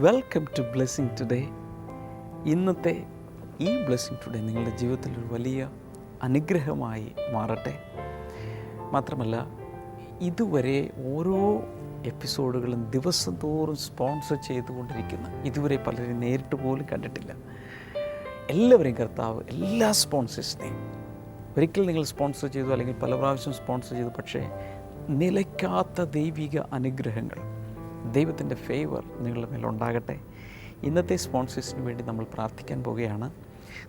Welcome to blessing today. ഇന്നത്തെ ഈ blessing today നിങ്ങളുടെ ജീവിതത്തിൽ ഒരു വലിയ അനുഗ്രഹമായി മാറട്ടെ. മാത്രമല്ല, ഇതുവരെ ഓരോ എപ്പിസോഡുകളും ദിവസം തോറും സ്പോൺസർ ചെയ്തുകൊണ്ടിരിക്കുന്ന, ഇതുവരെ പലരും നേരിട്ട് പോലും കണ്ടിട്ടില്ല, എല്ലാവരെയും കർത്താവ് എല്ലാ സ്പോൺസേഴ്സിനെയും, ഒരിക്കൽ നിങ്ങൾ സ്പോൺസർ ചെയ്തു അല്ലെങ്കിൽ പല പ്രാവശ്യം സ്പോൺസർ ചെയ്തു, പക്ഷേ നിലയ്ക്കാത്ത ദൈവിക അനുഗ്രഹങ്ങൾ, ദൈവത്തിൻ്റെ ഫേവർ നിങ്ങളുടെ മേലുണ്ടാകട്ടെ. ഇന്നത്തെ സ്പോൺസേഴ്സിന് വേണ്ടി നമ്മൾ പ്രാർത്ഥിക്കാൻ പോവുകയാണ്.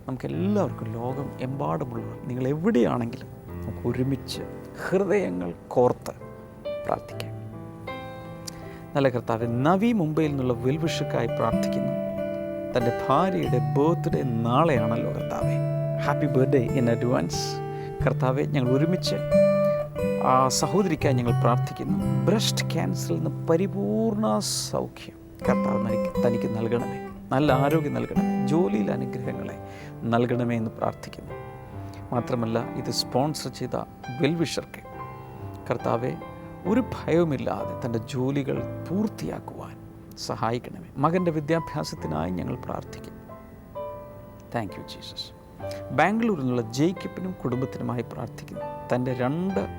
നമുക്കെല്ലാവർക്കും ലോകം എമ്പാടുമുള്ളവർ, നിങ്ങൾ എവിടെയാണെങ്കിലും നമുക്ക് ഒരുമിച്ച് ഹൃദയങ്ങൾ കോർത്ത് പ്രാർത്ഥിക്കാം. നല്ല കർത്താവ്, നവി മുംബൈയിൽ നിന്നുള്ള വെൽവിഷക്കായി പ്രാർത്ഥിക്കുന്നു. തൻ്റെ ഭാര്യയുടെ ബർത്ത്ഡേ നാളെയാണല്ലോ കർത്താവെ. Happy birthday in advance. കർത്താവെ, ഞങ്ങൾ ഒരുമിച്ച് ആ സഹോദരിക്കായി ഞങ്ങൾ പ്രാർത്ഥിക്കുന്നു. ബ്രസ്റ്റ് ക്യാൻസറിൽ നിന്ന് പരിപൂർണ സൗഖ്യം കർത്താവ് തനിക്ക് നൽകണമേ, നല്ല ആരോഗ്യം നൽകണമേ, ജോലിയിൽ അനുഗ്രഹങ്ങളെ നൽകണമേ എന്ന് പ്രാർത്ഥിക്കുന്നു. മാത്രമല്ല, ഇത് സ്പോൺസർ ചെയ്ത വെൽവിഷർക്ക് കർത്താവെ ഒരു ഭയവുമില്ലാതെ തൻ്റെ ജോലികൾ പൂർത്തിയാക്കുവാൻ സഹായിക്കണമേ. മകൻ്റെ വിദ്യാഭ്യാസത്തിനായി ഞങ്ങൾ പ്രാർത്ഥിക്കുന്നു. Thank you Jesus. ബാംഗ്ലൂരിൽ നിന്നുള്ള ജേക്കബിനും കുടുംബത്തിനുമായി പ്രാർത്ഥിക്കുന്നു. തൻ്റെ 2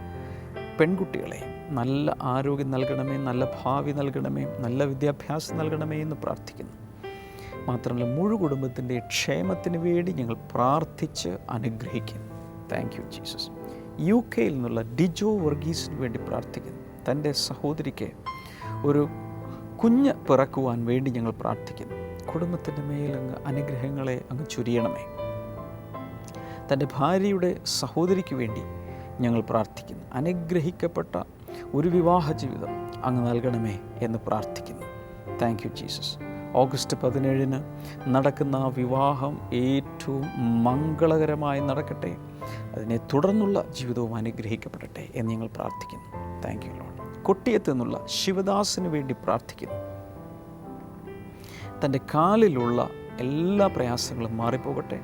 പെൺകുട്ടികളെ നല്ല ആരോഗ്യം നൽകണമേ, നല്ല ഭാവി നൽകണമേ, നല്ല വിദ്യാഭ്യാസം നൽകണമേ എന്ന് പ്രാർത്ഥിക്കുന്നു. മാത്രമല്ല, മുഴു കുടുംബത്തിൻ്റെ ക്ഷേമത്തിന് വേണ്ടി ഞങ്ങൾ പ്രാർത്ഥിച്ച് അനുഗ്രഹിക്കുന്നു. Thank you Jesus. UK നിന്നുള്ള ഡിജോ വർഗീസിന് വേണ്ടി പ്രാർത്ഥിക്കുന്നു. തൻ്റെ സഹോദരിക്ക് ഒരു കുഞ്ഞ് പിറക്കുവാൻ വേണ്ടി ഞങ്ങൾ പ്രാർത്ഥിക്കുന്നു. കുടുംബത്തിൻ്റെ മേലങ്ങ് അനുഗ്രഹങ്ങളെ അങ്ങ് ചൊരിയണമേ. തൻ്റെ ഭാര്യയുടെ സഹോദരിക്ക് വേണ്ടി ഞങ്ങൾ പ്രാർത്ഥിക്കുന്നു. അനുഗ്രഹിക്കപ്പെട്ട ഒരു വിവാഹ ജീവിതം അങ്ങ് നൽകണമേ എന്ന് പ്രാർത്ഥിക്കുന്നു. Thank you Jesus. ഓഗസ്റ്റ് 17 നടക്കുന്ന വിവാഹം ഏറ്റവും മംഗളകരമായി നടക്കട്ടെ. അതിനെ തുടർന്നുള്ള ജീവിതവും അനുഗ്രഹിക്കപ്പെടട്ടെ എന്ന് ഞങ്ങൾ പ്രാർത്ഥിക്കുന്നു. Thank you Lord. കൊട്ടിയത്ത് നിന്നുള്ള ശിവദാസിന് വേണ്ടി പ്രാർത്ഥിക്കുന്നു. തൻ്റെ കാലിലുള്ള എല്ലാ പ്രയാസങ്ങളും മാറിപ്പോകട്ടെ,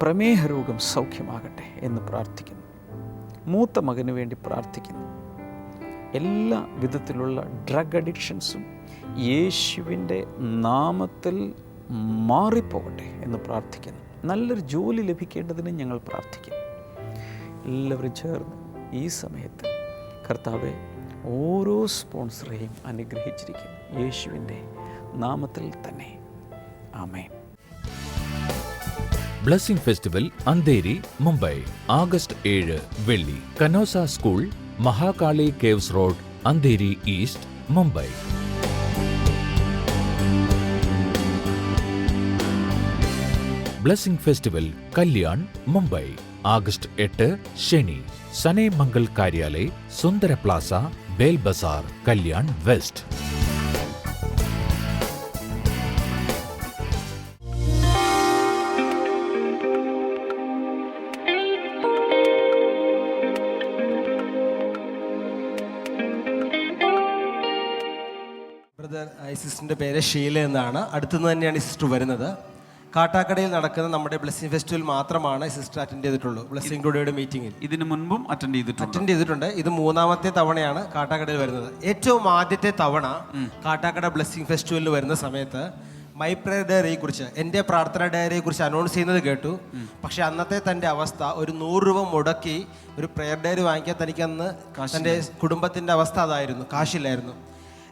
പ്രമേഹ രോഗം സൗഖ്യമാകട്ടെ എന്ന് പ്രാർത്ഥിക്കുന്നു. മൂത്ത മകന് വേണ്ടി പ്രാർത്ഥിക്കുന്നു. എല്ലാ വിധത്തിലുള്ള ഡ്രഗ് അഡിക്ഷൻസും യേശുവിൻ്റെ നാമത്തിൽ മാറിപ്പോകട്ടെ എന്ന് പ്രാർത്ഥിക്കുന്നു. നല്ലൊരു ജോലി ലഭിക്കേണ്ടതിന് ഞങ്ങൾ പ്രാർത്ഥിക്കുന്നു. എല്ലാവരും ചേർന്ന് ഈ സമയത്ത് കർത്താവെ ഓരോ സ്പോൺസറെയും അനുഗ്രഹിച്ചിരിക്കുന്നു. യേശുവിൻ്റെ നാമത്തിൽ തന്നെ ആമേൻ. Blessing festival Andheri, Mumbai, August 7 വെള്ളി. Canossa school, Mahakali caves road, Andheri east, Mumbai. Blessing festival Kalyan, Mumbai, August 8 ശനി. Sane Mangal Karyalay, Sundara plaza, Bel Bazar, Kalyan west. ഈ സിസ്റ്ററിൻ്റെ പേര് ഷീല എന്നാണ്. അടുത്തുനിന്ന് തന്നെയാണ് ഈ സിസ്റ്റർ വരുന്നത്. കാട്ടാക്കടയിൽ നടക്കുന്ന നമ്മുടെ ബ്ലെസ്സിംഗ് ഫെസ്റ്റിവൽ മാത്രമാണ് ഈ സിസ്റ്റർ അറ്റൻഡ് ചെയ്തിട്ടുള്ളൂ. ബ്ലെസ്സിംഗ് ടുഡേയുടെ മീറ്റിംഗിൽ ഇതിനു മുൻപും അറ്റൻഡ് ചെയ്തിട്ടുണ്ട്. ഇത് 3ാമത്തെ തവണയാണ് കാട്ടാക്കടയിൽ വരുന്നത്. ഏറ്റവും ആദ്യത്തെ തവണ കാട്ടാക്കട ബ്ലെസ്സിംഗ് ഫെസ്റ്റിവലിൽ വരുന്ന സമയത്ത് മൈ പ്രയർ ഡയറിയെ കുറിച്ച്, എൻ്റെ പ്രാർത്ഥന ഡയറിയെ കുറിച്ച് അനൗൺസ് ചെയ്യുന്നത് കേട്ടു. പക്ഷെ അന്നത്തെ തൻ്റെ അവസ്ഥ, ഒരു 100 രൂപ മുടക്കി ഒരു പ്രയർ ഡയറി വാങ്ങിക്കാൻ തനിക്കന്ന് തൻ്റെ കുടുംബത്തിൻ്റെ അവസ്ഥ അതായിരുന്നു, കാശില്ലായിരുന്നു.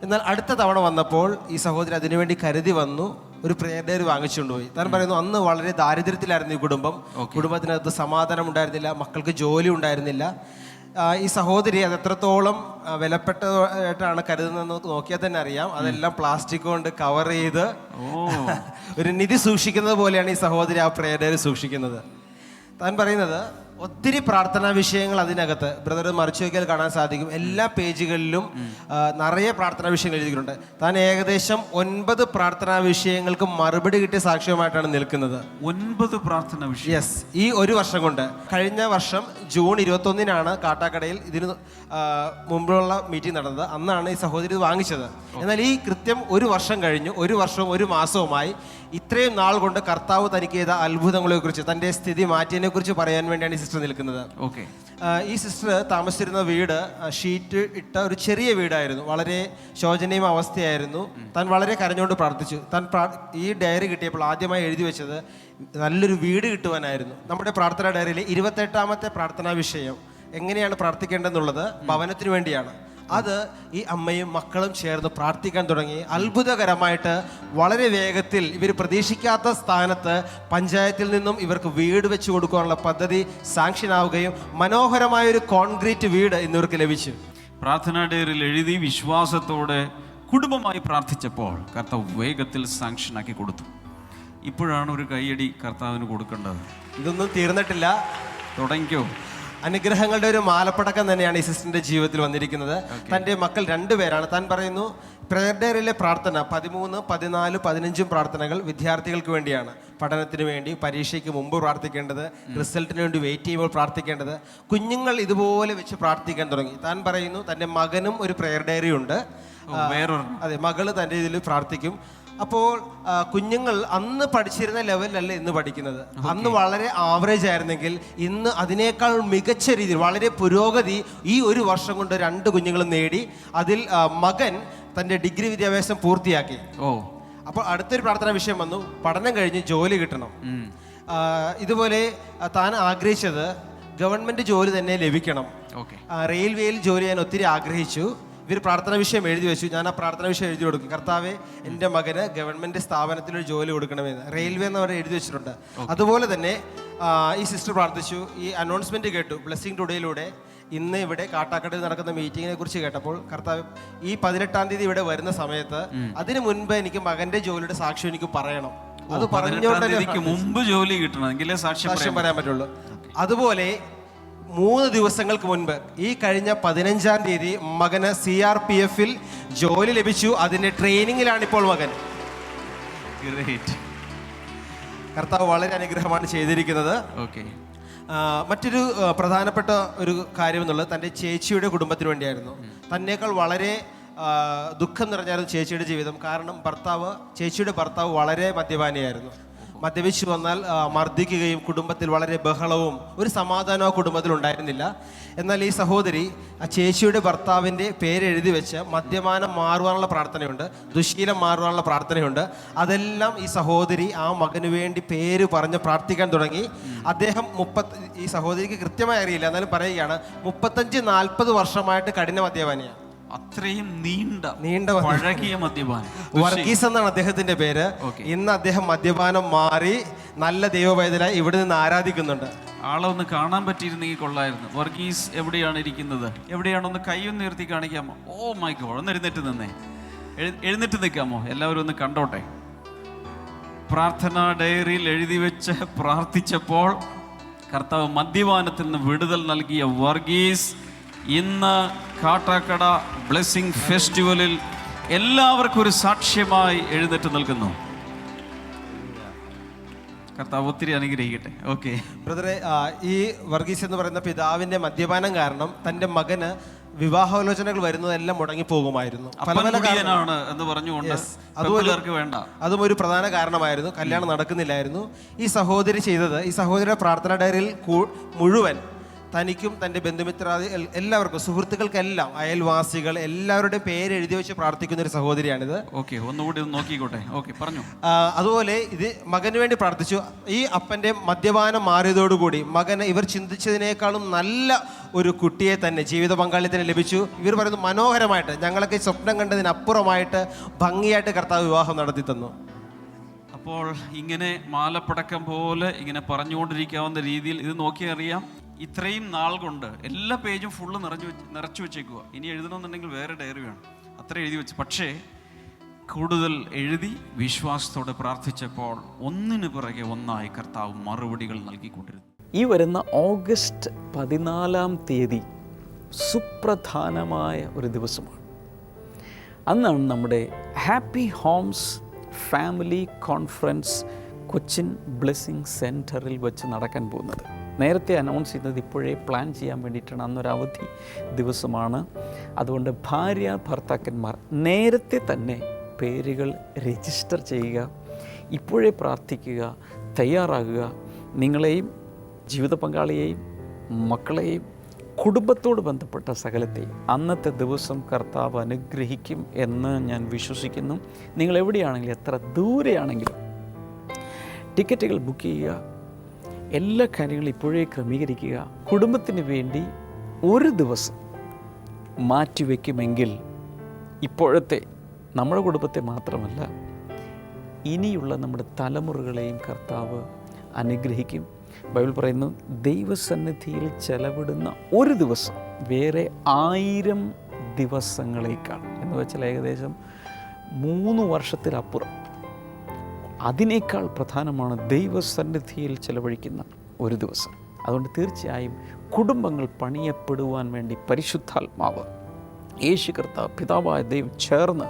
എന്നാൽ അടുത്ത തവണ വന്നപ്പോൾ ഈ സഹോദരി അതിനുവേണ്ടി കരുതി വന്നു, ഒരു പ്രയർ ഡയറി വാങ്ങിച്ചുകൊണ്ടുപോയി. താൻ പറയുന്നു, അന്ന് വളരെ ദാരിദ്ര്യത്തിലായിരുന്നു ഈ കുടുംബം. കുടുംബത്തിനകത്ത് സമാധാനം ഉണ്ടായിരുന്നില്ല, മക്കൾക്ക് ജോലി ഉണ്ടായിരുന്നില്ല. ഈ സഹോദരി അത് എത്രത്തോളം വിലപ്പെട്ടതായിട്ടാണ് കരുതുന്നതെന്ന് നോക്കിയാൽ തന്നെ അറിയാം. അതെല്ലാം പ്ലാസ്റ്റിക് കൊണ്ട് കവർ ചെയ്ത് ഒരു നിധി സൂക്ഷിക്കുന്നത് പോലെയാണ് ഈ സഹോദരി ആ പ്രയർ ഡയറി സൂക്ഷിക്കുന്നത്. താൻ പറയുന്നത്, ഒത്തിരി പ്രാർത്ഥനാ വിഷയങ്ങൾ അതിനകത്ത് ബ്രദർ മറിച്ച് നോക്കിയാൽ കാണാൻ സാധിക്കും. എല്ലാ പേജുകളിലും നിറയെ പ്രാർത്ഥനാ വിഷയങ്ങൾ എഴുതിയിട്ടുണ്ട്. താൻ ഏകദേശം 9 പ്രാർത്ഥനാ വിഷയങ്ങൾക്ക് മറുപടി കിട്ടിയ സാക്ഷ്യമായിട്ടാണ് നിൽക്കുന്നത്. 9 പ്രാർത്ഥനാ വിഷയം. യെസ്. ഈ ഒരു വർഷം കൊണ്ട്, കഴിഞ്ഞ വർഷം ജൂൺ 21 കാട്ടാക്കടയിൽ ഇതിന് മുമ്പുള്ള മീറ്റിംഗ് നടന്നത്. അന്നാണ് ഈ സഹോദരി ഇത് വാങ്ങിച്ചത്. എന്നാൽ ഈ കൃത്യം 1 വർഷം കഴിഞ്ഞു, 1 വർഷവും 1 മാസവുമായി ഇത്രയും നാൾ കൊണ്ട് കർത്താവ് തനിക്ക് ചെയ്ത അത്ഭുതങ്ങളെക്കുറിച്ച്, തൻ്റെ സ്ഥിതി മാറ്റിയതിനെക്കുറിച്ച് പറയാൻ വേണ്ടിയാണ് സിസ്റ്റർ നിൽക്കുന്നത്. ഓക്കെ. ഈ സിസ്റ്റർ താമസിച്ചിരുന്ന വീട് ഷീറ്റ് ഇട്ട ഒരു ചെറിയ വീടായിരുന്നു. വളരെ ശോചനീയ അവസ്ഥയായിരുന്നു. താൻ വളരെ കരഞ്ഞുകൊണ്ട് പ്രാർത്ഥിച്ചു. താൻ ഈ ഡയറി കിട്ടിയപ്പോൾ ആദ്യമായി എഴുതി വെച്ചത് നല്ലൊരു വീട് കിട്ടുവാനായിരുന്നു. നമ്മുടെ പ്രാർത്ഥനാ ഡയറിയിലെ 28ാമത്തെ പ്രാർത്ഥനാ വിഷയം എങ്ങനെയാണ് പ്രാർത്ഥിക്കേണ്ടതെന്നുള്ളത് ഭവനത്തിന് വേണ്ടിയാണ്. അത് ഈ അമ്മയും മക്കളും ചേർന്ന് പ്രാർത്ഥിക്കാൻ തുടങ്ങി. അത്ഭുതകരമായിട്ട് വളരെ വേഗത്തിൽ ഇവർ പ്രതീക്ഷിക്കാത്ത സ്ഥാനത്ത് പഞ്ചായത്തിൽ നിന്നും ഇവർക്ക് വീട് വെച്ച് കൊടുക്കാനുള്ള പദ്ധതി സാങ്ഷൻ ആവുകയും മനോഹരമായൊരു കോൺക്രീറ്റ് വീട് ഇന്നിവർക്ക് ലഭിച്ചു. പ്രാർത്ഥനാ ഡയറിയിൽ എഴുതി വിശ്വാസത്തോടെ കുടുംബമായി പ്രാർത്ഥിച്ചപ്പോൾ കർത്താവ് വേഗത്തിൽ സാങ്ഷനാക്കി കൊടുത്തു. ഇപ്പോഴാണ് ഒരു കൈയടി കർത്താവിന് കൊടുക്കേണ്ടത്. ഇതൊന്നും തീർന്നിട്ടില്ല, തുടങ്ങിക്കോ. അനുഗ്രഹങ്ങളുടെ ഒരു മാലപ്പടക്കം തന്നെയാണ് ഈ സിസ്റ്ററിന്റെ ജീവിതത്തിൽ വന്നിരിക്കുന്നത്. തൻ്റെ മക്കൾ 2 പേരാണ്. താൻ പറയുന്നു പ്രയർ ഡയറിയിലെ പ്രാർത്ഥന 13, 14, 15 പ്രാർത്ഥനകൾ വിദ്യാർത്ഥികൾക്ക് വേണ്ടിയാണ്. പഠനത്തിന് വേണ്ടി, പരീക്ഷയ്ക്ക് മുമ്പ് പ്രാർത്ഥിക്കേണ്ടത്, റിസൾട്ടിന് വേണ്ടി വെയിറ്റ് ചെയ്യുമ്പോൾ പ്രാർത്ഥിക്കേണ്ടത്. കുഞ്ഞുങ്ങൾ ഇതുപോലെ വെച്ച് പ്രാർത്ഥിക്കാൻ തുടങ്ങി. താൻ പറയുന്നു തൻ്റെ മകനും ഒരു പ്രയർ ഡയറി ഉണ്ട്. അതെ, മകള് തൻ്റെ ഇതിൽ പ്രാർത്ഥിക്കും. അപ്പോൾ കുഞ്ഞുങ്ങൾ അന്ന് പഠിച്ചിരുന്ന ലെവലിലല്ല ഇന്ന് പഠിക്കുന്നത്. അന്ന് വളരെ ആവറേജ് ആയിരുന്നെങ്കിൽ ഇന്ന് അതിനേക്കാൾ മികച്ച രീതിയിൽ വളരെ പുരോഗതി ഈ ഒരു വർഷം കൊണ്ട് 2 കുഞ്ഞുങ്ങളും നേടി. അതിൽ മകൻ തൻ്റെ ഡിഗ്രി വിദ്യാഭ്യാസം പൂർത്തിയാക്കി. അപ്പോൾ അടുത്തൊരു പ്രാർത്ഥനാ വിഷയം വന്നു, പഠനം കഴിഞ്ഞ് ജോലി കിട്ടണം. ഇതുപോലെ താൻ ആഗ്രഹിച്ചത് ഗവൺമെൻറ് ജോലി തന്നെ ലഭിക്കണം. റെയിൽവേയിൽ ജോലി ചെയ്യാൻ ഒത്തിരി ആഗ്രഹിച്ചു. ഇവർ പ്രാർത്ഥന വിഷയം എഴുതി വെച്ചു. ഞാൻ ആ പ്രാർത്ഥന വിഷയം എഴുതി കൊടുക്കും. കർത്താവെ, എൻ്റെ മകന് ഗവൺമെൻറ് സ്ഥാപനത്തിൽ ഒരു ജോലി കൊടുക്കണമെന്ന് റെയിൽവേ എന്ന് അവർ എഴുതി വെച്ചിട്ടുണ്ട്. അതുപോലെ തന്നെ ഈ സിസ്റ്റർ പ്രാർത്ഥിച്ചു. ഈ അനൗൺസ്മെൻറ്റ് കേട്ടു ബ്ലെസ്സിങ് ടുഡേയിലൂടെ. ഇന്ന് ഇവിടെ കാട്ടാക്കടയിൽ നടക്കുന്ന മീറ്റിങ്ങിനെ കുറിച്ച് കേട്ടപ്പോൾ കർത്താവ് ഈ 18-ാം തീയതി ഇവിടെ വരുന്ന സമയത്ത് അതിന് മുൻപ് എനിക്ക് മകൻ്റെ ജോലിയുടെ സാക്ഷ്യം എനിക്ക് പറയണം. അത് പറഞ്ഞുകൊണ്ട് മുമ്പ് ജോലി കിട്ടണം എങ്കിലേ സാക്ഷ്യം പറയാൻ പറ്റുള്ളൂ. അതുപോലെ 3 ദിവസങ്ങൾക്ക് മുൻപ് ഈ കഴിഞ്ഞ 15-ാം തീയതി മകന് CRPF-ൽ ജോലി ലഭിച്ചു. അതിൻ്റെ ട്രെയിനിങ്ങിലാണ് ഇപ്പോൾ മകൻ. കർത്താവ് വളരെ അനുഗ്രഹമാണ് ചെയ്തിരിക്കുന്നത്. മറ്റൊരു പ്രധാനപ്പെട്ട ഒരു കാര്യം എന്നുള്ളത് തൻ്റെ ചേച്ചിയുടെ കുടുംബത്തിന് വേണ്ടിയായിരുന്നു. തന്നേക്കാൾ വളരെ ദുഃഖം നിറഞ്ഞായിരുന്നു ചേച്ചിയുടെ ജീവിതം. കാരണം ചേച്ചിയുടെ ഭർത്താവ് വളരെ മദ്യപാനിയായിരുന്നു. മദ്യപിച്ചു വന്നാൽ മർദ്ദിക്കുകയും കുടുംബത്തിൽ വളരെ ബഹളവും ഒരു സമാധാനവും കുടുംബത്തിൽ ഉണ്ടായിരുന്നില്ല. എന്നാൽ ഈ സഹോദരി ആ ചേച്ചിയുടെ ഭർത്താവിൻ്റെ പേര് എഴുതി വെച്ച് മദ്യപാനം മാറുവാനുള്ള പ്രാർത്ഥനയുണ്ട്, ദുശ്ശീലം മാറുവാനുള്ള പ്രാർത്ഥനയുണ്ട്. അതെല്ലാം ഈ സഹോദരി ആ മകന് വേണ്ടി പേര് പറഞ്ഞ് പ്രാർത്ഥിക്കാൻ തുടങ്ങി. അദ്ദേഹം ഈ സഹോദരിക്ക് കൃത്യമായി അറിയില്ല, എന്നാലും പറയുകയാണ് 35-40 വർഷമായിട്ട് കഠിന മദ്യപാനിയാണ്. അത്രയും നീണ്ട പഴകിയ മദ്യപാനം. വർഗീസ് എന്നാണ് അദ്ദേഹത്തിന്റെ പേര്. ഇന്ന് അദ്ദേഹം മദ്യപാനം മാറി നല്ല ദൈവവേദനായി ഇവിടെ നിന്ന് ആരാധിക്കുന്നുണ്ട്. ആളെ ഒന്ന് കാണാൻ പറ്റിയിരുന്നെങ്കിൽ കൊള്ളായിരുന്നു. വർഗീസ് എവിടെയാണ് ഇരിക്കുന്നത്? എവിടെയാണൊന്ന് കൈയൊന്ന് ഉയർത്തി കാണിക്കാമോ? ഓ മൈ ഗോഡ്, ഒന്ന് എഴുന്നേറ്റ് നിൽക്കാമോ? എല്ലാവരും ഒന്ന് കണ്ടോട്ടെ. പ്രാർത്ഥനാ ഡയറിയിൽ എഴുതി വെച്ച് പ്രാർത്ഥിച്ചപ്പോൾ കർത്താവ് മദ്യപാനത്തിൽ നിന്ന് വിടുതൽ നൽകിയ വർഗീസ് ഇന്ന് കാട്ടാക്കട ബ്ലെസ്സിങ് ഫെസ്റ്റിവലിൽ എല്ലാവർക്കും ഒരു സാക്ഷ്യമായി എഴുന്നേറ്റ് നിൽക്കുന്നു. കർത്താവ് ഒത്തിരി അനുഗ്രഹിക്കട്ടെ. ഓക്കെ ബ്രദറെ, ഈ വർഗീസ് എന്ന് പറയുന്ന പിതാവിന്റെ മദ്യപാനം കാരണം തൻ്റെ മകന് വിവാഹാലോചനകൾ വരുന്നതെല്ലാം മുടങ്ങിപ്പോകുമായിരുന്നു. അതും ഒരു പ്രധാന കാരണമായിരുന്നു. കല്യാണം നടക്കുന്നില്ലായിരുന്നു. ഈ സഹോദരി ചെയ്തത്, ഈ സഹോദരിയുടെ പ്രാർത്ഥന ഡയറിയിൽ മുഴുവൻ തനിക്കും തൻ്റെ ബന്ധുമിത്രാദി എല്ലാവർക്കും, സുഹൃത്തുക്കൾക്കെല്ലാം, അയൽവാസികൾ എല്ലാവരുടെയും പേര് എഴുതി വെച്ച് പ്രാർത്ഥിക്കുന്ന ഒരു സഹോദരിയാണിത്. ഒന്നുകൂടി നോക്കിക്കോട്ടെ. പറഞ്ഞു. അതുപോലെ ഇത് മകന് വേണ്ടി പ്രാർത്ഥിച്ചു. ഈ അപ്പൻ്റെ മദ്യപാനം മാറിയതോടുകൂടി മകന് ഇവർ ചിന്തിച്ചതിനേക്കാളും നല്ല ഒരു കുട്ടിയെ തന്നെ, ജീവിത പങ്കാളി തന്നെ ലഭിച്ചു. ഇവർ പറയുന്നു മനോഹരമായിട്ട്, ഞങ്ങളൊക്കെ സ്വപ്നം കണ്ടതിനപ്പുറമായിട്ട് ഭംഗിയായിട്ട് കർത്താവ് വിവാഹം നടത്തി തന്നു. അപ്പോൾ ഇങ്ങനെ മാലപ്പടക്കം പോലെ ഇങ്ങനെ പറഞ്ഞുകൊണ്ടിരിക്കാവുന്ന രീതിയിൽ ഇത് നോക്കിയറിയാം. ഇത്രയും നാൾ കൊണ്ട് എല്ലാ പേജും ഫുള്ള് നിറച്ചു വെച്ചേക്കുക. ഇനി എഴുതണമെന്നുണ്ടെങ്കിൽ വേറെ ഡയറി വേണം, അത്ര എഴുതി വെച്ച്. പക്ഷേ കൂടുതൽ എഴുതി വിശ്വാസത്തോടെ പ്രാർത്ഥിച്ചപ്പോൾ ഒന്നിനു പിറകെ ഒന്നായി കർത്താവ് മറുപടികൾ നൽകിക്കൊണ്ടിരുന്നു. ഈ വരുന്ന ഓഗസ്റ്റ് 14-ാം തീയതി സുപ്രധാനമായ ഒരു ദിവസമാണ്. അന്നാണ് നമ്മുടെ happy homes family conference Cochin blessing സെൻറ്ററിൽ വെച്ച് നടക്കാൻ പോകുന്നത്. നേരത്തെ അനൗൺസ് ചെയ്തത് ഇപ്പോഴേ പ്ലാൻ ചെയ്യാൻ വേണ്ടിയിട്ടാണ്. അന്നൊരു അവധി ദിവസമാണ്. അതുകൊണ്ട് ഭാര്യ ഭർത്താക്കന്മാർ നേരത്തെ തന്നെ പേരുകൾ രജിസ്റ്റർ ചെയ്യുക, ഇപ്പോഴേ പ്രാർത്ഥിക്കുക, തയ്യാറാകുക. നിങ്ങളെയും ജീവിത പങ്കാളിയെയും മക്കളെയും കുടുംബത്തോട് ബന്ധപ്പെട്ട സകലത്തെയും അന്നത്തെ ദിവസം കർത്താവ് അനുഗ്രഹിക്കും എന്ന് ഞാൻ വിശ്വസിക്കുന്നു. നിങ്ങൾ എവിടെയാണെങ്കിലും എത്ര ദൂരെയാണെങ്കിലും ടിക്കറ്റുകൾ ബുക്ക് ചെയ്യുക, എല്ലാ കാര്യങ്ങളും ഇപ്പോഴേ ക്രമീകരിക്കുക. കുടുംബത്തിന് വേണ്ടി ഒരു ദിവസം മാറ്റിവെക്കുമെങ്കിൽ ഇപ്പോഴത്തെ നമ്മുടെ കുടുംബത്തെ മാത്രമല്ല ഇനിയുള്ള നമ്മുടെ തലമുറകളെയും കർത്താവ് അനുഗ്രഹിക്കും. ബൈബിൾ പറയുന്നു, ദൈവസന്നിധിയിൽ ചെലവിടുന്ന ഒരു ദിവസം വേറെ 1000 ദിവസങ്ങളേക്കാൾ എന്ന് വെച്ചാൽ ഏകദേശം 3 വർഷത്തിലപ്പുറം അതിനേക്കാൾ പ്രധാനമാണ് ദൈവസന്നിധിയിൽ ചെലവഴിക്കുന്ന ഒരു ദിവസം. അതുകൊണ്ട് തീർച്ചയായും കുടുംബങ്ങൾ പണിയപ്പെടുവാൻ വേണ്ടി പരിശുദ്ധാത്മാവ് യേശു കർത്താവ് പിതാവായ ദൈവം ചേർന്ന്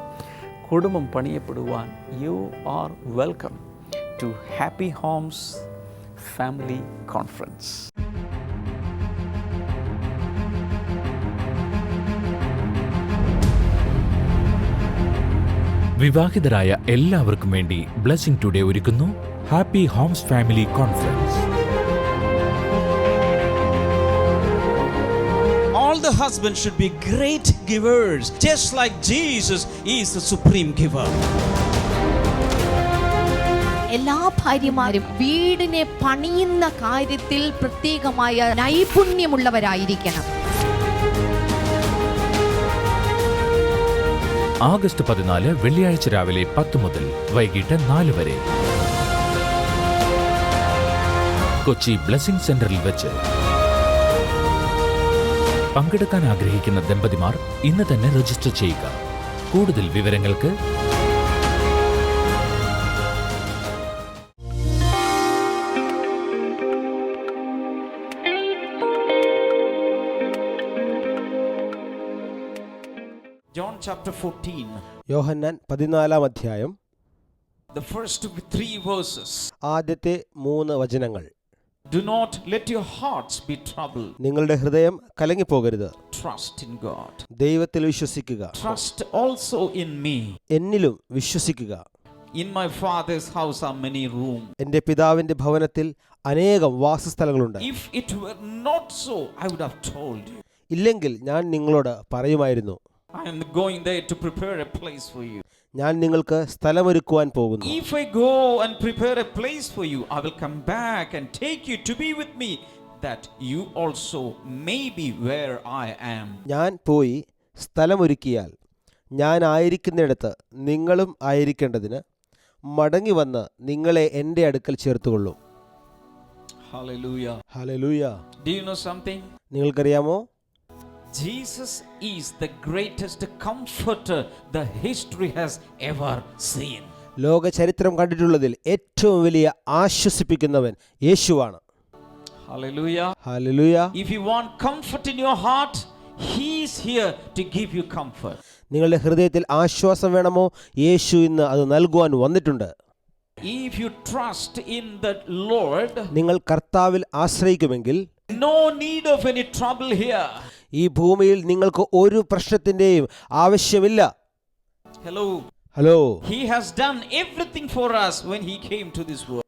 കുടുംബം പണിയപ്പെടുവാൻ you are welcome to happy homes family conference. വിവാഹിതരായ എല്ലാവർക്കും വേണ്ടി ബ്ലെസ്സിംഗ് ടുഡേ ഒരുക്കുന്നു happy homes family conference. All the husbands should be great givers, just like Jesus is the supreme giver. എല്ലാ ഭാര്യമാരും വീടിനെ പണിയുന്ന കാര്യത്തിൽ പ്രത്യേകമായ നൈപുണ്യമുള്ളവരായിരിക്കണം. ആഗസ്റ്റ് 14 വെള്ളിയാഴ്ച രാവിലെ 10 മുതൽ വൈകിട്ട് 4 വരെ കൊച്ചി ബ്ലെസ്സിംഗ് സെന്ററിൽ വെച്ച്. പങ്കെടുക്കാൻ ആഗ്രഹിക്കുന്ന ദമ്പതിമാർ ഇന്ന് തന്നെ രജിസ്റ്റർ ചെയ്യുക. കൂടുതൽ വിവരങ്ങൾക്ക് John chapter 14, യോഹന്നാൻ 14 അധ്യായം the first 3 verses. ആദ്യത്തെ 3 വചനങ്ങൾ. Do not let your hearts be troubled. നിങ്ങളുടെ ഹൃദയം കലങ്ങിപ്പോകരുത്. Trust in God. ദൈവത്തിൽ വിശ്വസിക്കുക. Trust also in me. എന്നിലും വിശ്വസിക്കുക. In my Father's house are many rooms. എൻ്റെ പിതാവിൻ്റെ ഭവനത്തിൽ അനേകം വാസസ്ഥലങ്ങളുണ്ട്. If it were not so, I would have told you. ഇല്ലെങ്കിൽ ഞാൻ നിങ്ങളോട് പറയുമായിരുന്നു. I am going there to prepare a place for you. ഞാൻ നിങ്ങൾക്ക് സ്ഥലമൊരുക്കുവാൻ പോകുന്നു. If I go and prepare a place for you, I will come back and take you to be with me, that you also may be where I am. ഞാൻ പോയി സ്ഥലമൊരുക്കിയാൽ ഞാൻ ആയിരിക്കുന്നിടത്ത് നിങ്ങളും ആയിരിക്കേണ്ടതിന് മടങ്ങി വന്ന് നിങ്ങളെ എൻ്റെ അടുക്കൽ ചേർത്തുകൊള്ളും. Hallelujah. Hallelujah. Do you know something? നിങ്ങൾക്കറിയാമോ, Jesus is the greatest comforter the history has ever seen. ലോക ചരിത്രം കണ്ടിട്ടുള്ളതിൽ ഏറ്റവും വലിയ ആശ്വസിപ്പിക്കുന്നവൻ യേശുവാണ്. Hallelujah. Hallelujah. If you want comfort in your heart, he is here to give you comfort. നിങ്ങളുടെ ഹൃദയത്തിൽ ആശ്വാസം വേണമോ, യേശു ഇന്ന് അത് നൽകുവാൻ വന്നിട്ടുണ്ട്. If you trust in the Lord, നിങ്ങൾ കർത്താവിൽ ആശ്രയിക്കുമെങ്കിൽ no need of any trouble here. ഈ ഭൂമിയിൽ നിങ്ങൾക്ക് ഒരു പ്രശ്നത്തിന്റെയും ആവശ്യമില്ല. Hello. Hello. He has done everything for us when he came to this world.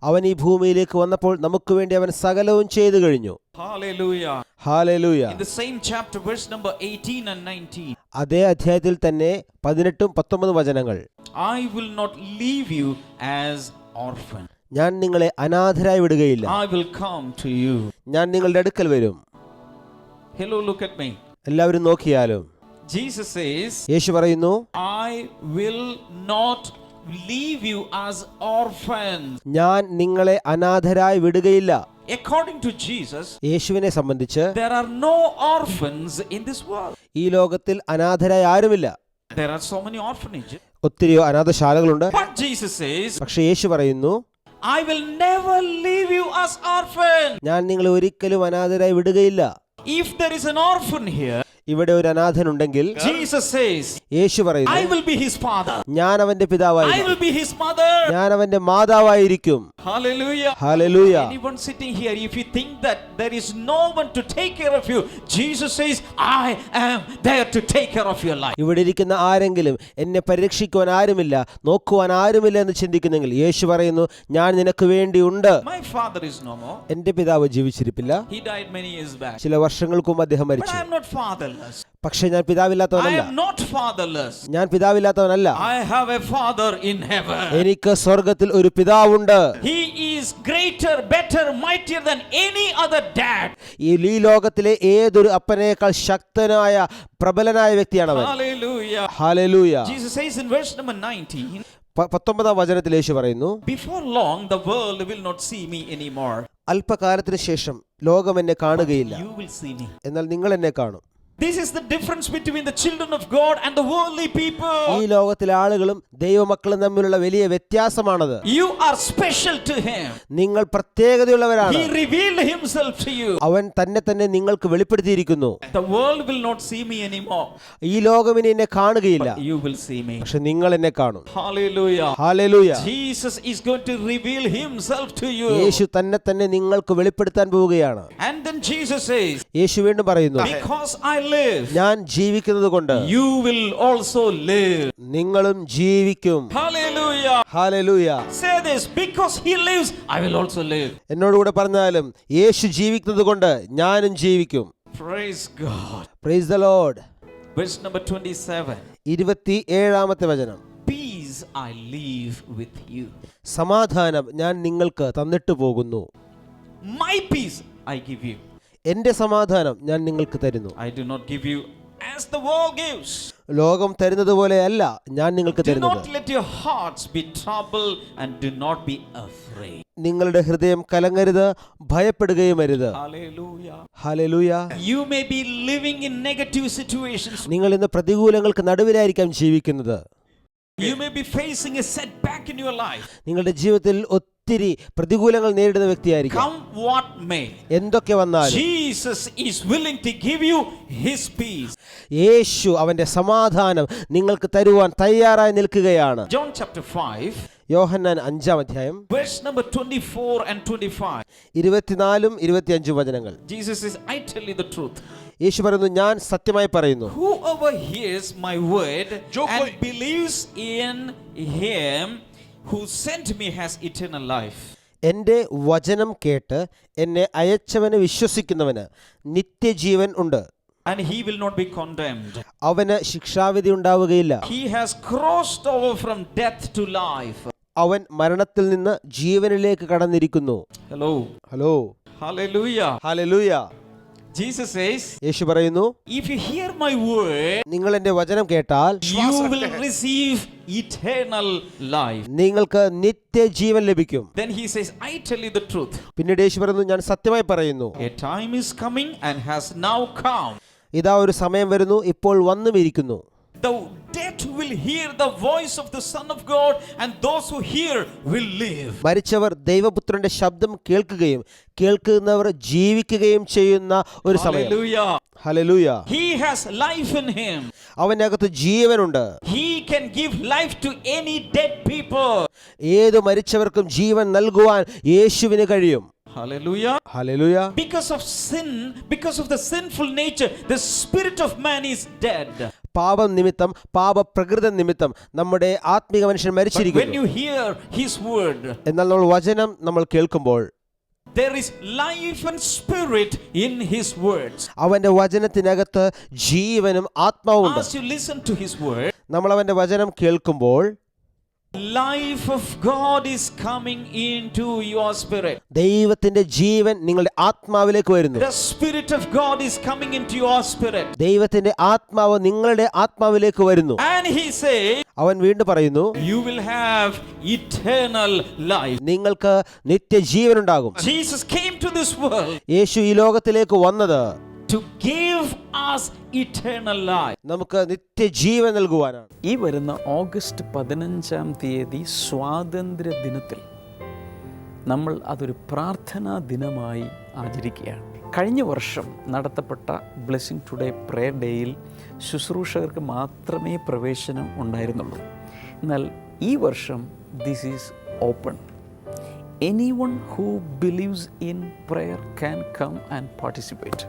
അവൻ ഈ ഭൂമിയിലേക്ക് വന്നപ്പോൾ നമുക്ക് വേണ്ടി അവൻ സകലവും ചെയ്തു കഴിഞ്ഞു. Hallelujah. Hallelujah. In the same chapter, verse number 18 and 19. അതേ അധ്യായത്തിൽ തന്നെ 18 19 വചനങ്ങൾ. I will not leave you as orphan. ഞാൻ നിങ്ങളെ അനാഥരായി വിടുകയില്ല. I will come to you. ഞാൻ നിങ്ങളുടെ അടുക്കൽ വരും. Hello, look at me. എല്ലാവരും നോക്കിയാലും Jesus says, യേശു പറയുന്നു, I will not leave you as orphans. ഞാൻ നിങ്ങളെ അനാഥരായി വിടുകയില്ല. According to Jesus, യേശുവിനെ സംബന്ധിച്ച് there are no orphans in this world. ഈ ലോകത്തിൽ അനാഥരായി ആരുമില്ല. There are so many orphanages. ഒത്തിരിയോ അനാഥശാലകളുണ്ട്. But Jesus says, പക്ഷെ യേശു പറയുന്നു, I will never leave you as orphans. ഞാൻ നിങ്ങളെ ഒരിക്കലും അനാഥരായി വിടുകയില്ല. If there is an orphan here, ഇവിടെ ഒരു അനാഥനുണ്ടെങ്കിൽ Jesus says, യേശു I പറയുന്നു, will be his father. ഞാൻ അവന്റെ I പിതാവായിരിക്കും, will be his mother. ഞാൻ അവന്റെ മാതാവായിരിക്കും. Hallelujah. Hallelujah. Anyone sitting here, if you think that there is no one to take care of you, Jesus says, I am there to take care of your life. ഇവിടെ ഇരിക്കുന്ന ആരെങ്കിലും എന്നെ പരിരക്ഷിക്കുവാൻ ആരുമില്ല, നോക്കുവാൻ ആരുമില്ല എന്ന് ചിന്തിക്കുന്നെങ്കിൽ യേശു പറയുന്നു, ഞാൻ നിനക്ക് വേണ്ടിയുണ്ട്. My father is no more. എന്റെ പിതാവ് ജീവിച്ചിരിപ്പില്ല, He died many years back. ചില വർഷങ്ങൾക്കും അദ്ദേഹം But മരിച്ചു. I am not fatherless. പക്ഷെ ഞാൻ I പിതാവില്ലാത്തവനല്ല. am not fatherless. ഞാൻ പിതാവില്ലാത്തവനല്ല. I have a father in heaven. എനിക്ക് സ്വർഗത്തിൽ ഒരു പിതാവുണ്ട്. He is greater, better, mightier than any other dad. ഈ ലോകത്തിലെ ഏതൊരു അപ്പനേക്കാൾ ശക്തനായ പ്രബലനായ വ്യക്തിയാണ് അവൻ. Hallelujah. Hallelujah. Jesus says in verse number 19, 19-ാം വചനത്തിൽ യേശു പറയുന്നു, before long the world will not see me anymore. അല്പകാലത്തിന് ശേഷം ലോകം എന്നെ കാണുകയില്ല, You will see me. എന്നാൽ നിങ്ങൾ എന്നെ കാണും. This is the difference between the children of God and the worldly people. ഈ ലോകത്തിലെ ആളുകളും ദൈവമക്കളും തമ്മിലുള്ള വലിയ വ്യത്യാസമാണത്. You are special to him. നിങ്ങൾ പ്രത്യേകതയുള്ളവരാണ്. He revealed himself to you. അവൻ തന്നെ നിങ്ങൾക്ക് വെളിപ്പെടുത്തിയിരിക്കുന്നു. The world will not see me anymore. ഈ ലോകം ഇനി എന്നെ കാണുകയില്ല, But you will see me. പക്ഷെ നിങ്ങൾ എന്നെ കാണും. Hallelujah. Hallelujah. Jesus is going to reveal himself to you. യേശു തന്നെ നിങ്ങൾക്ക് വെളിപ്പെടുത്താൻ പോവുകയാണ്. And then Jesus says, യേശു വീണ്ടും പറയുന്നു, because I live, ഞാൻ ജീവിക്കുന്നത് കൊണ്ട് you will also live. നിങ്ങളും ജീവിക്കും. Hallelujah. Hallelujah. Say this, because he lives, I will also live. എന്നോടുകൂടെ പറഞ്ഞാലും യേശു ജീവിക്കുന്നത് കൊണ്ട് ഞാനും ജീവിക്കും. Praise God. Praise the Lord. Verse number 27. 27-ാമത്തെ വചനം, Peace I leave with you. സമാധാനം ഞാൻ നിങ്ങൾക്ക് തന്നിട്ട് പോകുന്നു. My peace I give you. എന്റെ സമാധാനം ഞാൻ നിങ്ങൾക്ക് തരുന്നു. I do not give you as the world gives. ലോകം തരുന്നത് പോലെയല്ല ഞാൻ നിങ്ങൾക്ക് Do തരുന്നത്. not let your hearts be troubled and do not be afraid. നിങ്ങളുടെ ഹൃദയം കലങ്ങരുത്, ഭയപ്പെടുകയും അരുത്. Hallelujah. Hallelujah. You may be living in negative situations. നിങ്ങൾ ഇന്ന് പ്രതികൂലങ്ങൾക്ക് നടുവിലായിരിക്കാം ജീവിക്കുന്നത്. You may be facing a setback in your life. നിങ്ങളുടെ ജീവിതത്തിൽ ഒത്തിരി പ്രതികൂലങ്ങൾ നേരിടുന്ന വ്യക്തിയായിരിക്കും. Come what may. എന്തൊക്കെ വന്നാലും Jesus is willing to give you his peace. യേശു അവന്റെ സമാധാനം നിങ്ങൾക്ക് തരുവാൻ തയ്യാറായി നിൽക്കുകയാണ്. John chapter 5. യോഹന്നാൻ 5-ാം അധ്യായം Verse number 24 and 25. 24-25 വചനങ്ങൾ. Jesus says, I tell you the truth. യേശു പറയുന്നു, ഞാൻ സത്യമായി പറയുന്നു, Whoever hears my word and believes in him who sent me has eternal life. എൻ്റെ വചനം കേട്ട് എന്നെ അയച്ചവനെ വിശ്വസിക്കുന്നവന് നിത്യജീവൻ ഉണ്ട്. And he will not be condemned. അവന് ശിക്ഷാവിധി ഉണ്ടാവുകയില്ല. He has crossed over from death to life. അവൻ മരണത്തിൽ നിന്ന് ജീവനിലേക്ക് കടന്നിരിക്കുന്നു. Hello. Hello. Hallelujah. Hallelujah. Jesus says, യേശു പറയുന്നു, if you hear my word, നിങ്ങൾ എൻ്റെ വചനം കേട്ടാൽ you will receive eternal life. നിങ്ങൾക്ക് നിത്യജീവൻ ലഭിക്കും. Then he says, I tell you the truth. പിന്നീട് യേശു പറയുന്നു, ഞാൻ സത്യമായി പറയുന്നു, A time is coming and has now come. ഇതാ ഒരു സമയം വരുന്നു, ഇപ്പോൾ വന്നുമിരിക്കുന്നു. The dead will hear the voice of the Son of God, and those who hear will live. മരിച്ചവർ ദൈവപുത്രന്റെ ശബ്ദം കേൾക്കുകയും കേൾക്കുന്നവർ ജീവിക്കുകയും ചെയ്യുന്ന ഒരു സമയം. Hallelujah. Hallelujah. He has life in him. അവന്റെ അകത്ത് ജീവനുണ്ട്. He can give life to any dead people. ഏത് മരിച്ചവർക്കും ജീവൻ നൽകുവാൻ യേശുവിന് കഴിയും. Hallelujah. Hallelujah. Because of sin, because of the sinful nature, the spirit of man is dead. പാപം നിമിത്തം, പാപപ്രകൃത നിമിത്തം നമ്മുടെ ആത്മീക മനുഷ്യൻ But when മരിച്ചിരിക്കുന്നു. you hear his word, എന്നാൽ നമ്മൾ വചനം നമ്മൾ കേൾക്കുമ്പോൾ there is life and spirit in his words. അവന്റെ വചനത്തിനകത്ത് ജീവനും ആത്മാവുണ്ട്. As you listen to his word, നമ്മൾ അവന്റെ വചനം കേൾക്കുമ്പോൾ life of God is coming into your spirit. ദൈവത്തിന്റെ ജീവൻ നിങ്ങളുടെ ആത്മാവിലേക്ക് വരുന്നു. The spirit of God is coming into your spirit. ദൈവത്തിന്റെ ആത്മാവ് നിങ്ങളുടെ ആത്മാവിലേക്ക് വരുന്നു. And he says, അവൻ വീണ്ടും പറയുന്നു, you will have eternal life. നിങ്ങൾക്ക് നിത്യജീവൻ ഉണ്ടാകും. Jesus came to this world യേശു ഈ ലോകത്തിലേക്ക് വന്നത് to give us eternal life. നമുക്ക് നിത്യജീവൻ നൽകുവാനാണ്. ഈ വരുന്ന ഓഗസ്റ്റ് 15-ാം തീയതി സ്വാതന്ത്ര്യ ദിനത്തിൽ നമ്മൾ അതൊരു പ്രാർത്ഥനാ ദിനമായി ആചരിക്കുകയാണ്. കഴിഞ്ഞ വർഷം നടത്തപ്പെട്ട ബ്ലെസ്സിങ് ടുഡേ പ്രേയർ ഡേയിൽ ശുശ്രൂഷകർക്ക് മാത്രമേ പ്രവേശനം ഉണ്ടായിരുന്നുള്ളൂ. എന്നാൽ ഈ വർഷം this is open. anyone who believes in prayer can come and participate.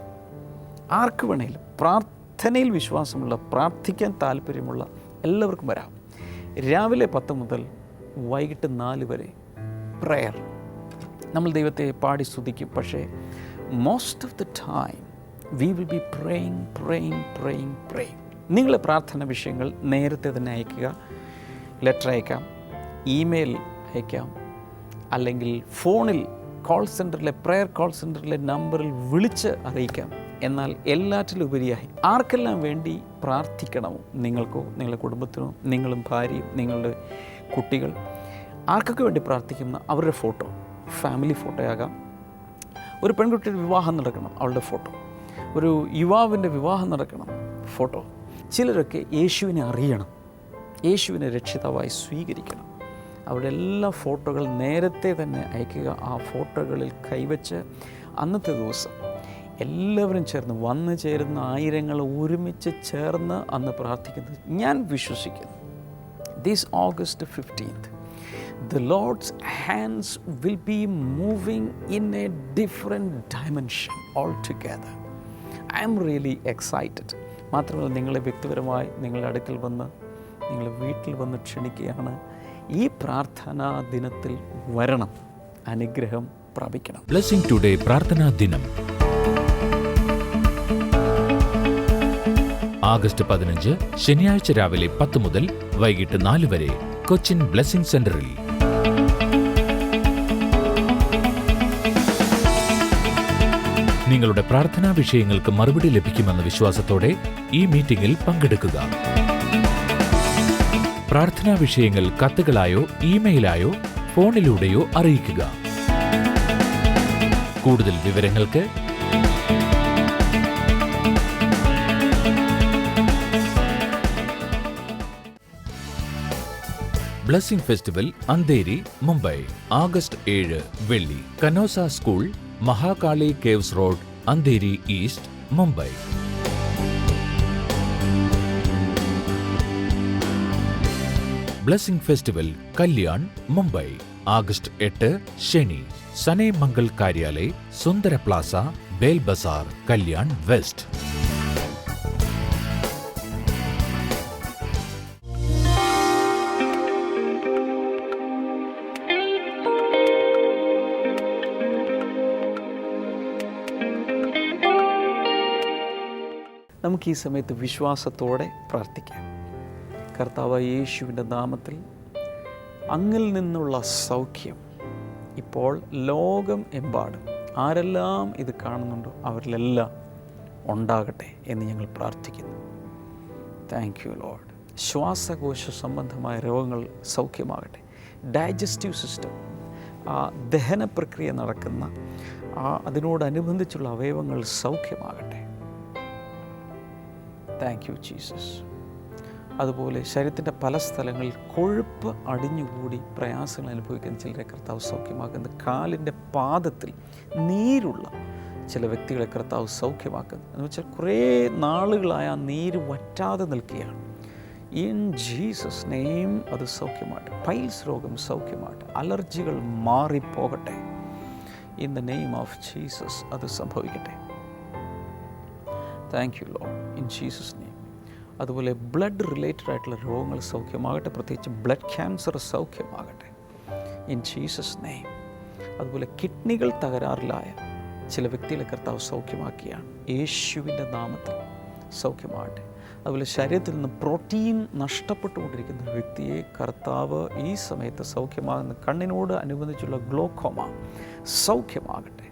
ആർക്ക് വേണേലും പ്രാർത്ഥനയിൽ വിശ്വാസമുള്ള, പ്രാർത്ഥിക്കാൻ താല്പര്യമുള്ള എല്ലാവർക്കും വരാം. രാവിലെ 10 മുതൽ വൈകിട്ട് 4 വരെ പ്രയർ. നമ്മൾ ദൈവത്തെ പാടി സ്തുതിക്കും. പക്ഷേ most of the time we will be praying. നിങ്ങളുടെ പ്രാർത്ഥന വിഷയങ്ങൾ നേരത്തെ തന്നെ അയക്കുക. ലെറ്റർ അയക്കാം, ഇമെയിൽ അയക്കാം, അല്ലെങ്കിൽ ഫോണിൽ പ്രയർ കോൾ സെൻറ്ററിലെ നമ്പറിൽ വിളിച്ച് അറിയിക്കാം. എന്നാൽ എല്ലാറ്റിലും ഉപരിയായി ആർക്കെല്ലാം വേണ്ടി പ്രാർത്ഥിക്കണമോ, നിങ്ങൾക്കോ നിങ്ങളുടെ കുടുംബത്തിനോ, നിങ്ങളും ഭാര്യയും നിങ്ങളുടെ കുട്ടികൾ, ആർക്കൊക്കെ വേണ്ടി പ്രാർത്ഥിക്കുന്ന അവരുടെ ഫോട്ടോ, ഫാമിലി ഫോട്ടോയാകാം. ഒരു പെൺകുട്ടിയുടെ വിവാഹം നടക്കണം, അവളുടെ ഫോട്ടോ. ഒരു യുവാവിൻ്റെ വിവാഹം നടക്കണം, ഫോട്ടോ. ചിലരൊക്കെ യേശുവിനെ അറിയണം, യേശുവിനെ രക്ഷിതാവായി സ്വീകരിക്കണം. അവരുടെ എല്ലാ ഫോട്ടോകൾ നേരത്തെ തന്നെ അയക്കുക. ആ ഫോട്ടോകളിൽ കൈവച്ച് അന്നത്തെ ദിവസം എല്ലാവരും ചേർന്ന് വന്നു ചേരുന്ന ആയിരങ്ങൾ ഒരുമിച്ച് ചേർന്ന് അന്ന് പ്രാർത്ഥിക്കുന്നത് ഞാൻ വിശ്വസിക്കുന്നു. This August 15th the Lord's hands will be moving in a different dimension altogether. I am really excited. മാത്രമല്ല, നിങ്ങളെ വ്യക്തിപരമായി നിങ്ങളുടെ അടുക്കൽ വന്ന്, നിങ്ങളുടെ വീട്ടിൽ വന്ന് ക്ഷണിക്കുകയാണ്. ഈ പ്രാർത്ഥനാ ദിനത്തിൽ വരണം, അനുഗ്രഹം പ്രാപിക്കണം. ബ്ലെസ്സിംഗ് ടുഡേ പ്രാർത്ഥനാ ദിനം ആഗസ്റ്റ് 15 ശനിയാഴ്ച രാവിലെ 10 മുതൽ വൈകിട്ട് 4 വരെ കൊച്ചിൻ ബ്ലെസ്സിംഗ് സെന്ററിൽ. നിങ്ങളുടെ പ്രാർത്ഥനാ വിഷയങ്ങൾക്ക് മറുപടി ലഭിക്കുമെന്ന വിശ്വാസത്തോടെ ഈ മീറ്റിംഗിൽ പങ്കെടുക്കുക. പ്രാർത്ഥനാ വിഷയങ്ങൾ കത്തുകളായോ ഇമെയിലായോ ഫോണിലൂടെയോ അറിയിക്കുക. കൂടുതൽ വിവരങ്ങൾക്ക് blessing festival Andheri, Mumbai, August 7 വെള്ളി, Canossa school, Mahakali caves road, Andheri east, Mumbai. Blessing festival Kalyan, Mumbai, August 8 ശനി, സനേ മംഗൾ കാര്യാലയ, സുന്ദര പ്ലാസ, ബേൽ ബസാർ, കല്യാൺ വെസ്റ്റ്. നമുക്ക് ഈ സമയത്ത് വിശ്വാസത്തോടെ പ്രാർത്ഥിക്കാം. കർത്താവായ യേശുവിൻ്റെ നാമത്തിൽ അങ്ങിൽ നിന്നുള്ള സൗഖ്യം ഇപ്പോൾ ലോകം എമ്പാടും ആരെല്ലാം ഇത് കാണുന്നുണ്ടോ അവരിലെല്ലാം ഉണ്ടാകട്ടെ എന്ന് ഞങ്ങൾ പ്രാർത്ഥിക്കുന്നു. Thank you Lord. ശ്വാസകോശ സംബന്ധമായ രോഗങ്ങൾ സൗഖ്യമാകട്ടെ. ഡൈജസ്റ്റീവ് സിസ്റ്റം, ആ ദഹന പ്രക്രിയ നടക്കുന്ന അതിനോടനുബന്ധിച്ചുള്ള അവയവങ്ങൾ സൗഖ്യമാകട്ടെ. Thank you Jesus. അതുപോലെ ശരീരത്തിൻ്റെ പല സ്ഥലങ്ങളിൽ കൊഴുപ്പ് അടിഞ്ഞുകൂടി പ്രയാസങ്ങൾ അനുഭവിക്കുന്ന ചിലരെ കർത്താവ് സൗഖ്യമാക്കുന്നു. കാലിൻ്റെ പാദത്തിൽ നീരുള്ള ചില വ്യക്തികളെ കർത്താവ് സൗഖ്യമാക്കുന്നു. എന്ന് വെച്ചാൽ കുറേ നാളുകളായ ആ നീര് വറ്റാതെ നിൽക്കുകയാണ്. ഇൻ ജീസസ് നെയിം അത് സൗഖ്യമാകട്ടെ. പൈൽസ് രോഗം സൗഖ്യമാകട്ടെ. അലർജികൾ മാറിപ്പോകട്ടെ. In the name of Jesus അത് സംഭവിക്കട്ടെ. Thank you lord, in Jesus name. അതുപോലെ ബ്ലഡ് റിലേറ്റഡ് ആയിട്ടുള്ള രോഗങ്ങൾ സൗഖ്യമാകട്ടെ. പ്രത്യേകിച്ച് ബ്ലഡ് ക്യാൻസർ സൗഖ്യമാകട്ടെ ഇൻ ജീസസ് നെയിം. അതുപോലെ കിഡ്നികൾ തകരാറിലായ ചില വ്യക്തികളെ കർത്താവ് സൗഖ്യമാക്കിയാണ്. യേശുവിൻ്റെ നാമത്തിൽ സൗഖ്യമാകട്ടെ. അതുപോലെ ശരീരത്തിൽ നിന്ന് പ്രോട്ടീൻ നഷ്ടപ്പെട്ടുകൊണ്ടിരിക്കുന്ന ഒരു വ്യക്തിയെ കർത്താവ് ഈ സമയത്ത് സൗഖ്യമാകുന്ന, കണ്ണിനോട് അനുബന്ധിച്ചുള്ള ഗ്ലോക്കോമ സൗഖ്യമാകട്ടെ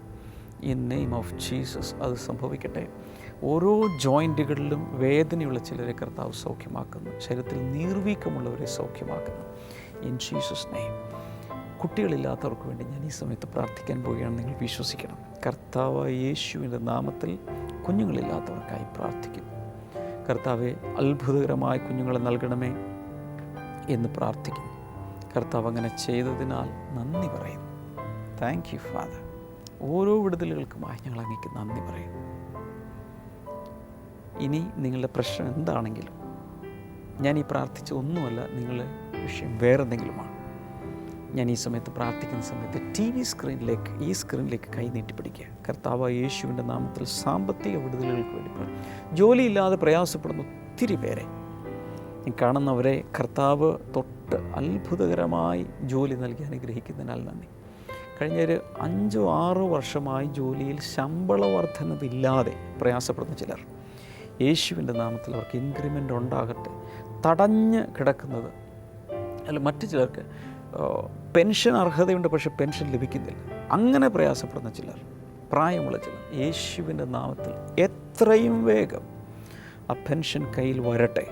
ഇൻ നെയിം ഓഫ് ജീസസ് അത് സംഭവിക്കട്ടെ. ഓരോ ജോയിൻറ്റുകളിലും വേദനയുള്ള ചിലരെ കർത്താവ് സൗഖ്യമാക്കുന്നു. ശരീരത്തിൽ നീർവീക്കമുള്ളവരെ സൗഖ്യമാക്കുന്നു ഇൻ ജീസസ് നെയിം. കുട്ടികളില്ലാത്തവർക്ക് വേണ്ടി ഞാൻ ഈ സമയത്ത് പ്രാർത്ഥിക്കാൻ പോവുകയാണ്. നിങ്ങൾ വിശ്വസിക്കണം. കർത്താവ് യേശുവിൻ്റെ നാമത്തിൽ കുഞ്ഞുങ്ങളില്ലാത്തവർക്കായി പ്രാർത്ഥിക്കുന്നു. കർത്താവെ, അത്ഭുതകരമായ കുഞ്ഞുങ്ങളെ നൽകണമേ എന്ന് പ്രാർത്ഥിക്കുന്നു. കർത്താവ് അങ്ങനെ ചെയ്തതിനാൽ നന്ദി പറയുന്നു. Thank you father. ഓരോ വിടുതലുകൾക്കുമായി ഞങ്ങൾ അങ്ങേക്ക് നന്ദി പറയുന്നു. ഇനി നിങ്ങളുടെ പ്രശ്നം എന്താണെങ്കിലും, ഞാൻ ഈ പ്രാർത്ഥിച്ച ഒന്നുമല്ല നിങ്ങളുടെ വിഷയം, വേറെന്തെങ്കിലുമാണ്, ഞാൻ ഈ സമയത്ത് പ്രാർത്ഥിക്കുന്ന സമയത്ത് ഈ സ്ക്രീനിലേക്ക് കൈ നീട്ടിപ്പിടിക്കുക. കർത്താവ് യേശുവിൻ്റെ നാമത്തിൽ സാമ്പത്തിക വിടുതലുകൾക്ക് വേണ്ടി ജോലിയില്ലാതെ പ്രയാസപ്പെടുന്ന ഒത്തിരി പേരെ കാണുന്നവരെ കർത്താവ് തൊട്ട് അത്ഭുതകരമായി ജോലി നൽകി അനുഗ്രഹിക്കുന്നതിനാൽ നന്ദി. കഴിഞ്ഞ ഒരു 5-6 വർഷമായി ജോലിയിൽ ശമ്പള വർധനവില്ലാതെ പ്രയാസപ്പെടുന്ന ചിലർ, യേശുവിൻ്റെ നാമത്തിൽ അവർക്ക് ഇൻക്രിമെൻ്റ് ഉണ്ടാകട്ടെ. തടഞ്ഞ് കിടക്കുന്നത് അല്ല, മറ്റു ചിലർക്ക് പെൻഷൻ അർഹതയുണ്ട് പക്ഷെ പെൻഷൻ ലഭിക്കുന്നില്ല, അങ്ങനെ പ്രയാസപ്പെടുന്ന ചിലർ, പ്രായമുള്ള ചിലർ, യേശുവിൻ്റെ നാമത്തിൽ എത്രയും വേഗം ആ പെൻഷൻ കയ്യിൽ വരട്ടെ.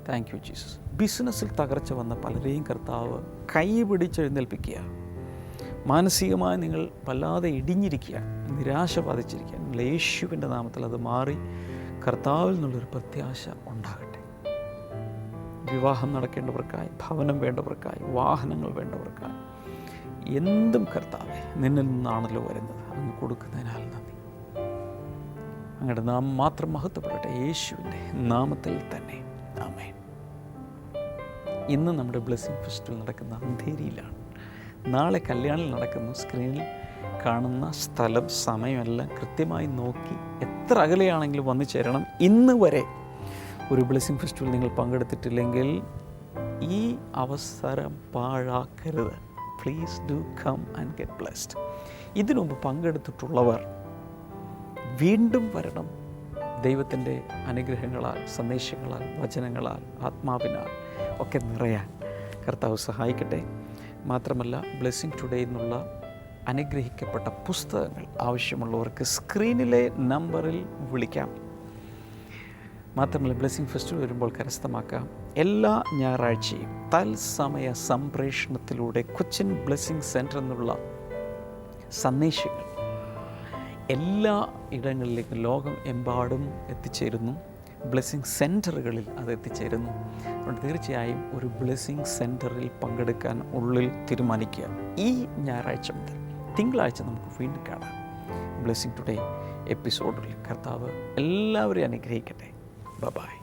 Thank you Jesus. ബിസിനസ്സിൽ തകർച്ച വന്ന പലരെയും കർത്താവ് കൈ പിടിച്ചെഴുന്നേൽപ്പിക്കുക. മാനസികമായി നിങ്ങൾ വല്ലാതെ ഇടിഞ്ഞിരിക്കുക, നിരാശ ബാധിച്ചിരിക്കുക, നിങ്ങൾ യേശുവിൻ്റെ നാമത്തിൽ അത് മാറി കർത്താവിൽ നിന്നുള്ളൊരു പ്രത്യാശ ഉണ്ടാകട്ടെ. വിവാഹം നടക്കേണ്ടവർക്കായി, ഭവനം വേണ്ടവർക്കായി, വാഹനങ്ങൾ വേണ്ടവർക്കായി, എന്തും കർത്താവേ നിന്നിൽ നിന്നാണല്ലോ വരുന്നത്, അങ്ങ് കൊടുക്കുന്നതിനാൽ നന്ദി. അങ്ങയുടെ നാമം മാത്രം മഹത്വപ്പെടട്ടെ, യേശുവിൻ്റെ നാമത്തിൽ തന്നെ. ആമേൻ. ഇന്ന് നമ്മുടെ ബ്ലെസ്സിങ് ഫെസ്റ്റിവൽ നടക്കുന്ന അന്ധേരിയിലാണ്. നാളെ കല്യാണിൽ നടക്കുന്നു. സ്ക്രീനിൽ കാണുന്ന സ്ഥലം, സമയമെല്ലാം കൃത്യമായി നോക്കി എത്ര അകലെയാണെങ്കിലും വന്നു ചേരണം. ഇന്ന് വരെ ഒരു ബ്ലെസ്സിങ് ഫെസ്റ്റിവൽ നിങ്ങൾ പങ്കെടുത്തിട്ടില്ലെങ്കിൽ ഈ അവസരം പാഴാക്കരുത്. Please do come and get blessed. ഇതിനു മുമ്പ് പങ്കെടുത്തിട്ടുള്ളവർ വീണ്ടും വരണം. ദൈവത്തിൻ്റെ അനുഗ്രഹങ്ങളാൽ, സന്ദേശങ്ങളാൽ, വചനങ്ങളാൽ, ആത്മാവിനാൽ ഒക്കെ നിറയാൻ കർത്താവ് സഹായിക്കട്ടെ. മാത്രമല്ല, ബ്ലെസ്സിങ് ടുഡേ എന്നുള്ള അനുഗ്രഹിക്കപ്പെട്ട പുസ്തകങ്ങൾ ആവശ്യമുള്ളവർക്ക് സ്ക്രീനിലെ നമ്പറിൽ വിളിക്കാം. മാത്രമല്ല, ബ്ലെസ്സിങ് ഫെസ്റ്റിവൽ വരുമ്പോൾ കരസ്ഥമാക്കാം. എല്ലാ ഞായറാഴ്ചയും തത്സമയ സംപ്രേഷണത്തിലൂടെ കൊച്ചിൻ ബ്ലെസ്സിങ് സെൻറ്റർ എന്നുള്ള സന്ദേശങ്ങൾ എല്ലാ ഇടങ്ങളിലേക്കും ലോകം എമ്പാടും എത്തിച്ചേരുന്നു. ബ്ലെസ്സിങ് സെൻറ്ററുകളിൽ അത് എത്തിച്ചേരുന്നു. അതുകൊണ്ട് തീർച്ചയായും ഒരു ബ്ലെസ്സിങ് സെൻറ്ററിൽ പങ്കെടുക്കാൻ ഉള്ളിൽ തീരുമാനിക്കുക. ഈ ഞായറാഴ്ച മുതൽ തിങ്കളാഴ്ച നമുക്ക് വീണ്ടും കാണാം ബ്ലെസ്സിങ് ടുഡേ എപ്പിസോഡിൽ. കർത്താവ് എല്ലാവരെയും അനുഗ്രഹിക്കട്ടെ. ബൈ.